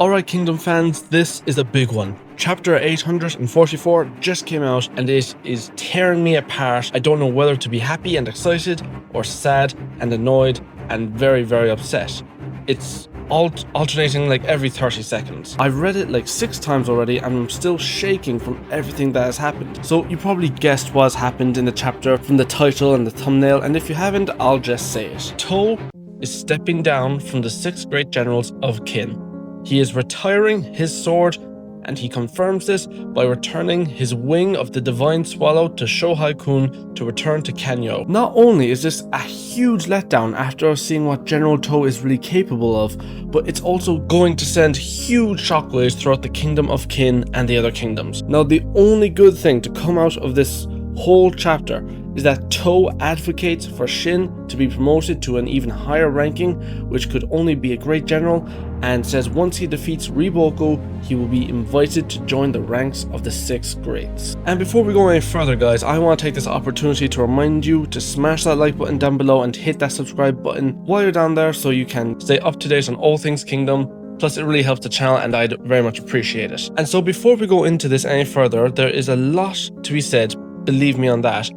Alright Kingdom fans, this is a big one. Chapter 844 just came out and it is tearing me apart. I don't know whether to be happy and excited or sad and annoyed and very, very upset. It's alternating like every 30 seconds. I've read it like 6 times already and I'm still shaking from everything that has happened. So you probably guessed what's happened in the chapter from the title and the thumbnail, and if you haven't, I'll just say it. Tow is stepping down from the 6 great generals of Kin. He is retiring his sword, and he confirms this by returning his wing of the Divine Swallow to Shohai-kun to return to Kanyo. Not only is this a huge letdown after seeing what General Tow is really capable of, but it's also going to send huge shockwaves throughout the Kingdom of Kin and the other kingdoms. Now, the only good thing to come out of this whole chapter is that Tow advocates for Shin to be promoted to an even higher ranking, which could only be a great general, and says once he defeats Riboku, he will be invited to join the ranks of the 6 greats. And before we go any further guys, I want to take this opportunity to remind you to smash that like button down below and hit that subscribe button while you're down there so you can stay up to date on all things Kingdom. Plus it really helps the channel and I'd very much appreciate it. And so before we go into this any further, there is a lot to be said, believe me on that.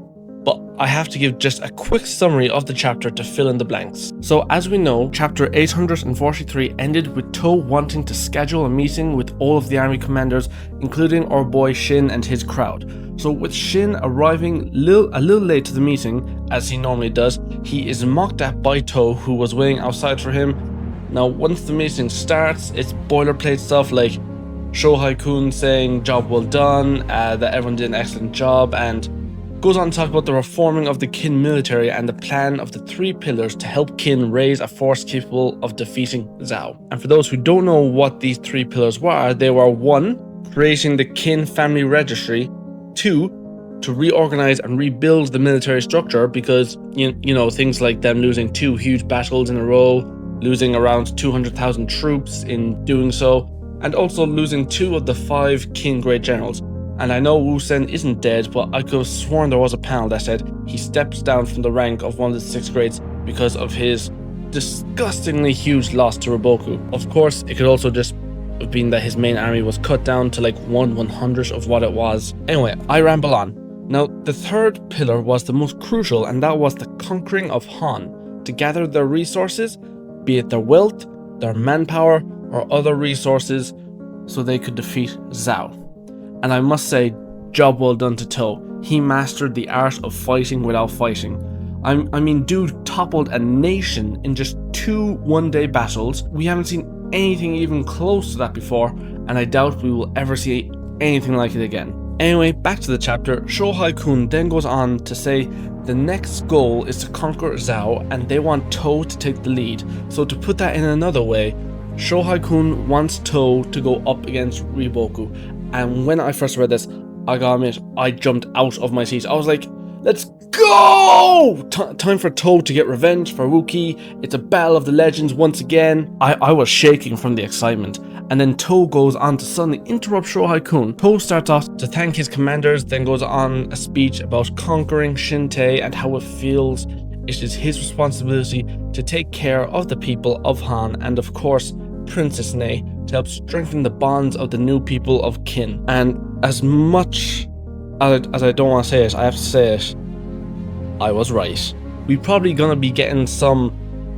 But I have to give just a quick summary of the chapter to fill in the blanks. So as we know, chapter 843 ended with Tow wanting to schedule a meeting with all of the army commanders, including our boy Shin and his crowd. So with Shin arriving a little late to the meeting, as he normally does, he is mocked at by Tow, who was waiting outside for him. Now once the meeting starts, it's boilerplate stuff like Shohai-kun saying job well done, that everyone did an excellent job, and goes on to talk about the reforming of the Kin military and the plan of the 3 pillars to help Kin raise a force capable of defeating Zhao. And for those who don't know what these 3 pillars were, they were 1. Creating the Kin family registry, 2. To reorganize and rebuild the military structure because, you know, things like them losing 2 huge battles in a row, losing around 200,000 troops in doing so, and also losing 2 of the 5 Kin great generals. And I know Wu Sen isn't dead, but I could have sworn there was a panel that said he steps down from the rank of one of the 6 greats because of his disgustingly huge loss to Riboku. Of course, it could also just have been that his main army was cut down to like 1/100th of what it was. Anyway, I ramble on. Now, the 3rd pillar was the most crucial, and that was the conquering of Han, to gather their resources, be it their wealth, their manpower, or other resources, so they could defeat Zhao. And I must say, job well done to Tow. He mastered the art of fighting without fighting. I mean, dude toppled a nation in just 2 one-day battles. We haven't seen anything even close to that before, and I doubt we will ever see anything like it again. Anyway, back to the chapter. Shohai-kun then goes on to say the next goal is to conquer Zhao, and they want Tow to take the lead. So to put that in another way, Shohai-kun wants Tow to go up against Riboku. And when I first read this, I gotta admit, I jumped out of my seat. I was like, let's go! Time for Tow to get revenge for Wookiee. It's a battle of the legends once again. I was shaking from the excitement. And then Tow goes on to suddenly interrupt Shohai-kun. Tow starts off to thank his commanders, then goes on a speech about conquering Shin-tae and how it feels it is his responsibility to take care of the people of Han and of course Princess Nei, to help strengthen the bonds of the new people of Kin. And as much as I don't want to say it, I have to say it, I was right. We're probably gonna be getting some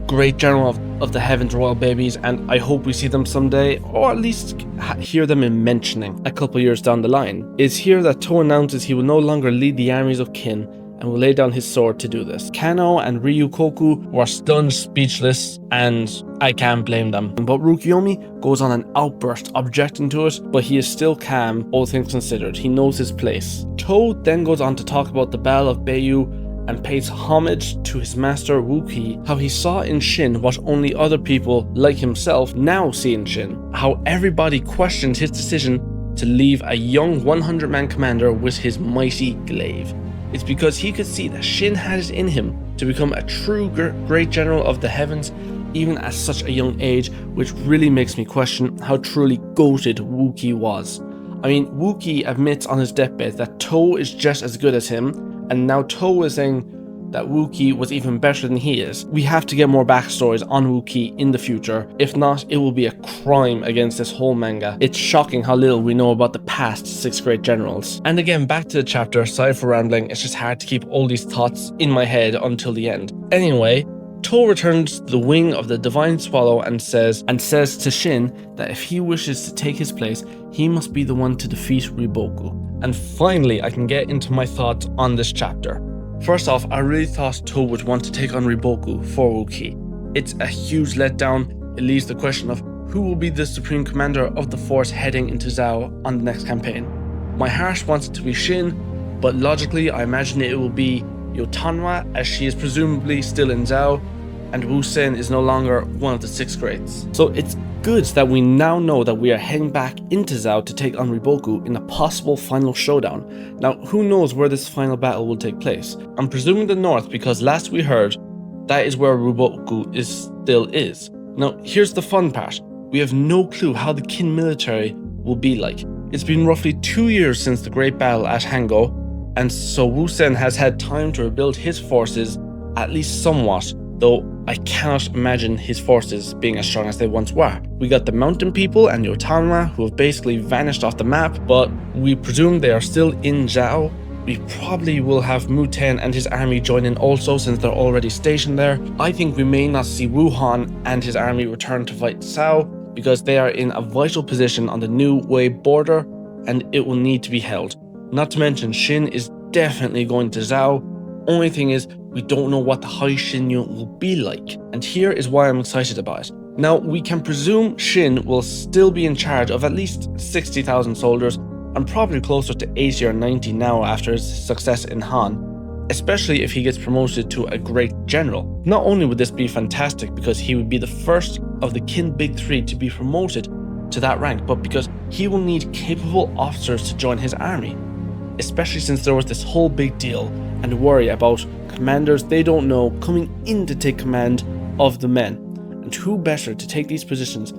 great general of the Heavens royal babies, and I hope we see them someday, or at least hear them in mentioning a couple years down the line. It's here that Tow announces he will no longer lead the armies of Kin and will lay down his sword to do this. Kano and Ryukoku were stunned speechless, and I can't blame them. But Rukiyomi goes on an outburst objecting to it, but he is still calm, all things considered. He knows his place. Tow then goes on to talk about the Battle of Beiyu and pays homage to his master Wookiee, how he saw in Shin what only other people like himself now see in Shin, how everybody questioned his decision to leave a young 100-man commander with his mighty glaive. It's because he could see that Shin had it in him to become a true great general of the heavens, even at such a young age, which really makes me question how truly goated Wookiee was. I mean, Wookiee admits on his deathbed that Tow is just as good as him, and now Tow is saying that Wookiee was even better than he is. We have to get more backstories on Wookiee in the future. If not, it will be a crime against this whole manga. It's shocking how little we know about the past 6th grade generals. And again, back to the chapter, sorry for rambling, it's just hard to keep all these thoughts in my head until the end. Anyway, To returns to the wing of the Divine Swallow and says to Shin that if he wishes to take his place, he must be the one to defeat Riboku. And finally, I can get into my thoughts on this chapter. First off, I really thought To would want to take on Riboku for Wookiee. It's a huge letdown. It leaves the question of who will be the Supreme Commander of the Force heading into Zhao on the next campaign. My heart wants it to be Shin, but logically I imagine it will be Yotanwa, as she is presumably still in Zhao, and Wu Sen is no longer one of the 6th grades. So it's good that we now know that we are heading back into Zhao to take on Riboku in a possible final showdown. Now, who knows where this final battle will take place? I'm presuming the north because last we heard, that is where Riboku still is. Now, here's the fun part. We have no clue how the Qin military will be like. It's been roughly 2 years since the great battle at Hango, and so Wu Sen has had time to rebuild his forces at least somewhat, though I cannot imagine his forces being as strong as they once were. We got the mountain people and Yotanwa who have basically vanished off the map, but we presume they are still in Zhao. We probably will have Muten and his army join in also since they're already stationed there. I think we may not see Wuhan and his army return to fight Cao because they are in a vital position on the New Wei border and it will need to be held. Not to mention Shin is definitely going to Zhao. Only thing is, we don't know what the High Shin unit will be like, and here is why I'm excited about it. Now, we can presume Shin will still be in charge of at least 60,000 soldiers, and probably closer to 80 or 90 now after his success in Han, especially if he gets promoted to a great general. Not only would this be fantastic because he would be the first of the Qin Big Three to be promoted to that rank, but because he will need capable officers to join his army, especially since there was this whole big deal and worry about commanders they don't know coming in to take command of the men. And who better to take these positions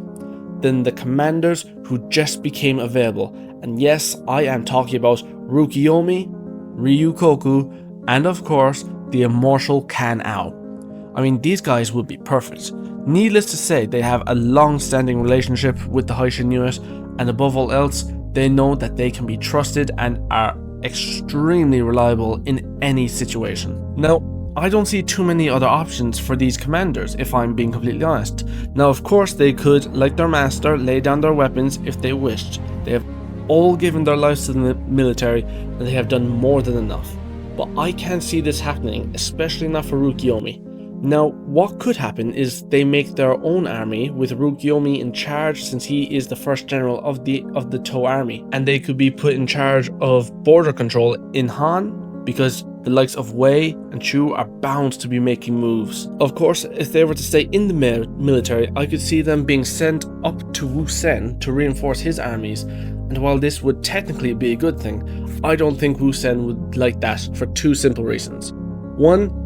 than the commanders who just became available? And yes, I am talking about Rukiyomi, Ryukoku, and of course, the immortal Kanao. I mean, these guys would be perfect. Needless to say, they have a long-standing relationship with the High Shin unit, and above all else, they know that they can be trusted and are extremely reliable in any situation. Now, I don't see too many other options for these commanders, if I'm being completely honest. Now, of course, they could, like their master, lay down their weapons if they wished. They have all given their lives to the military, and they have done more than enough. But I can't see this happening, especially not for Rukiyomi. Now, what could happen is they make their own army with Rukiyomi in charge, since he is the first general of the To army, and they could be put in charge of border control in Han, because the likes of Wei and Chu are bound to be making moves. Of course, if they were to stay in the military, I could see them being sent up to Wu Sen to reinforce his armies, and while this would technically be a good thing, I don't think Wu Sen would like that for two simple reasons. One,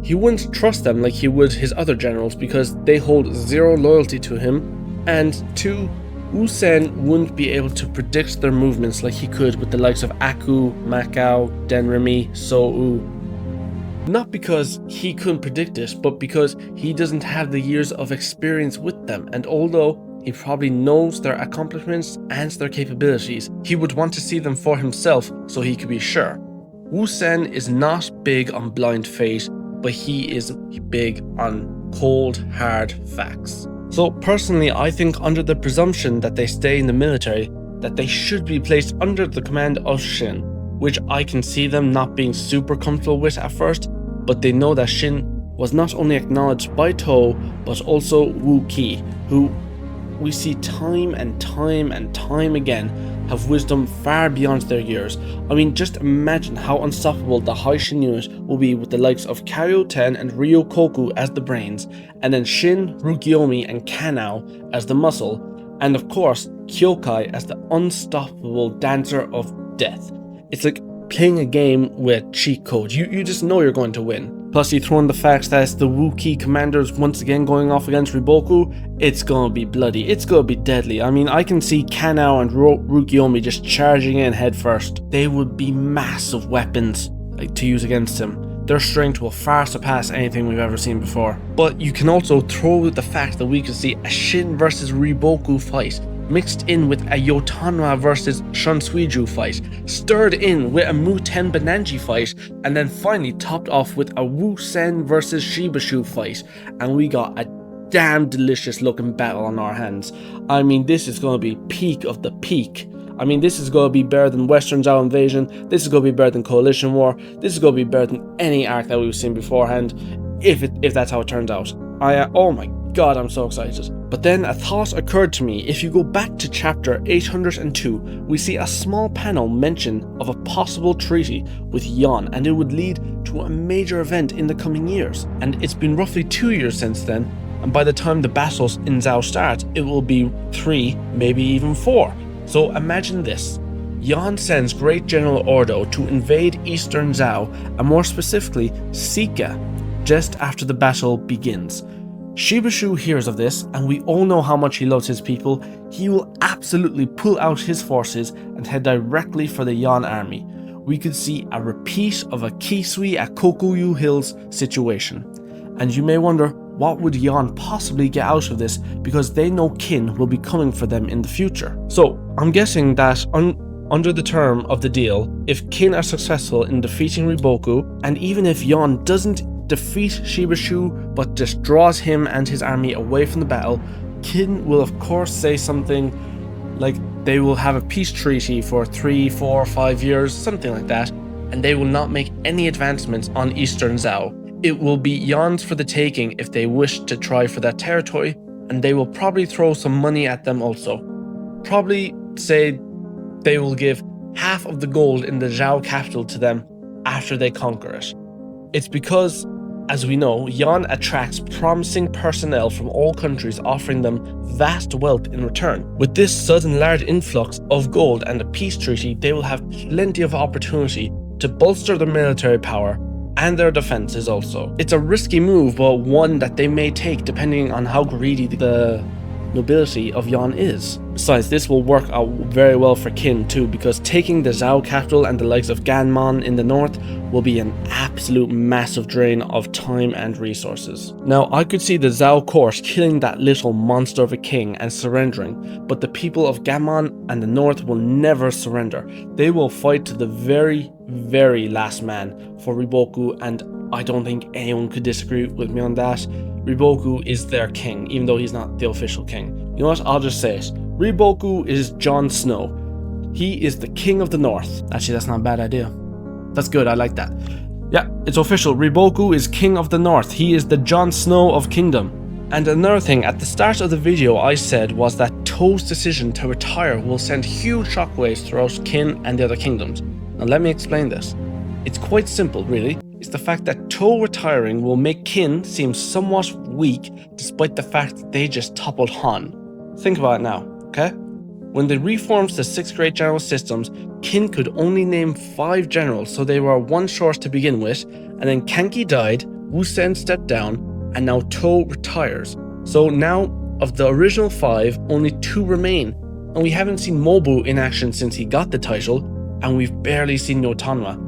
he wouldn't trust them like he would his other generals because they hold zero loyalty to him, and two, Wu Sen wouldn't be able to predict their movements like he could with the likes of Aku, Macau, Denremi, Sou. Not because he couldn't predict it, but because he doesn't have the years of experience with them, and although he probably knows their accomplishments and their capabilities, he would want to see them for himself so he could be sure. Wu Sen is not big on blind faith, but he is big on cold, hard facts. So personally, I think under the presumption that they stay in the military, that they should be placed under the command of Shin, which I can see them not being super comfortable with at first, but they know that Shin was not only acknowledged by To, but also Wu Qi, who we see time and time again have wisdom far beyond their years. I mean, just imagine how unstoppable the High Shin unit will be with the likes of Karyo-ten and Ryokoku as the brains, and then Shin, Rukiyomi, and Kanao as the muscle, and of course, Kyokai as the unstoppable dancer of death. It's like playing a game with cheat code. You just know you're going to win. Plus, you throw in the fact that it's the Wookiee commanders once again going off against Riboku, it's gonna be bloody, it's gonna be deadly. I mean, I can see Kanao and Rukiyomi just charging in head first. They would be massive weapons to use against him. their strength will far surpass anything we've ever seen before. But you can also throw the fact that we could see a Shin versus Riboku fight, mixed in with a Yotanwa versus Shansuiju fight, stirred in with a Muten Bananji fight, and then finally topped off with a Wu Sen versus Shibashu fight, and we got a damn delicious looking battle on our hands. I mean, this is going to be peak of the peak. I mean, this is going to be better than Western Zhao Invasion, this is going to be better than Coalition War, this is going to be better than any arc that we've seen beforehand, if that's how it turns out. Oh my god, I'm so excited. But then a thought occurred to me. If you go back to chapter 802, we see a small panel mention of a possible treaty with Yan, and it would lead to a major event in the coming years. And it's been roughly 2 years since then, and by the time the battles in Zhao start, it will be 3, maybe even 4. So imagine this. Yan sends Great General Ordo to invade Eastern Zhao, and more specifically, Sika, just after the battle begins. Shibashu hears of this, and we all know how much he loves his people. He will absolutely pull out his forces and head directly for the Yan army. We could see a repeat of a Kisui at Kokuyu Hills situation. And you may wonder, what would Yan possibly get out of this, because they know Kin will be coming for them in the future. So I'm guessing that under the term of the deal, if Kin are successful in defeating Riboku, and even if Yan doesn't defeat Shibashu but just draws him and his army away from the battle, Kin will of course say something like they will have a peace treaty for 3, 4, 5 years, something like that, and they will not make any advancements on Eastern Zhao. It will be Yan's for the taking if they wish to try for that territory, and they will probably throw some money at them also. Probably say they will give half of the gold in the Zhao capital to them after they conquer it. It's because, as we know, Yan attracts promising personnel from all countries, offering them vast wealth in return. With this sudden large influx of gold and a peace treaty, they will have plenty of opportunity to bolster their military power and their defenses also. It's a risky move, but one that they may take depending on how greedy the nobility of Yan is. Besides, this will work out very well for Kin too, because taking the Zhao capital and the likes of Ganmon in the north will be an absolute massive drain of time and resources. Now, I could see the Zhao court killing that little monster of a king and surrendering, but the people of Ganmon and the north will never surrender. They will fight to the very, very last man for Riboku, and I don't think anyone could disagree with me on that. Riboku is their king, even though he's not the official king. You know what? I'll just say it. Riboku is Jon Snow. He is the king of the north. Actually, that's not a bad idea. That's good, I like that. Yeah, it's official. Riboku is king of the north. He is the Jon Snow of kingdom. And another thing, at the start of the video I said was that To's decision to retire will send huge shockwaves throughout Kin and the other kingdoms. Now let me explain this. It's quite simple, really. It's the fact that To retiring will make Kin seem somewhat weak, despite the fact that they just toppled Han. Think about it now, okay? When they reformed the 6 great general systems, Kin could only name 5 generals, so they were 1 short to begin with, and then Kanki died, Wu Sen stepped down, and now To retires. So now, of the original 5, only 2 remain, and we haven't seen Mobu in action since he got the title, and we've barely seen Yotanwa.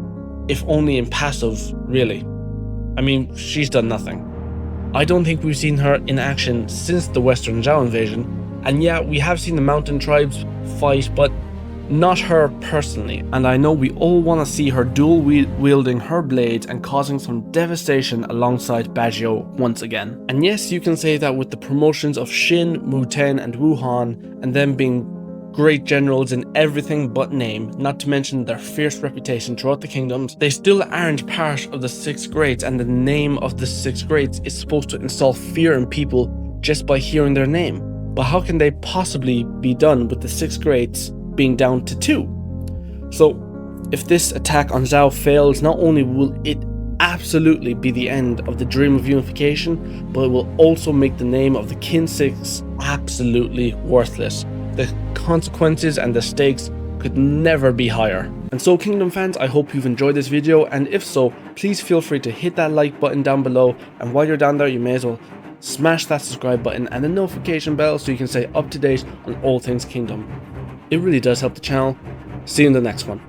If only in passive, really. I mean, she's done nothing. I don't think we've seen her in action since the Western Zhao invasion, and yeah, we have seen the mountain tribes fight, but not her personally, and I know we all want to see her dual wielding her blades and causing some devastation alongside Bajio once again. And yes, you can say that with the promotions of Shin, Muten and Wuhan, and them being great generals in everything but name, not to mention their fierce reputation throughout the kingdoms, they still aren't part of the 6 greats, and the name of the 6 greats is supposed to install fear in people just by hearing their name. But how can they possibly be done with the 6 greats being down to 2? So if this attack on Zhao fails, not only will it absolutely be the end of the dream of unification, but it will also make the name of the Kin 6 absolutely worthless. The consequences and the stakes could never be higher. And so, Kingdom fans, I hope you've enjoyed this video, and if so, please feel free to hit that like button down below, and while you're down there, you may as well smash that subscribe button and the notification bell so you can stay up to date on all things Kingdom. It really does help the channel. See you in the next one.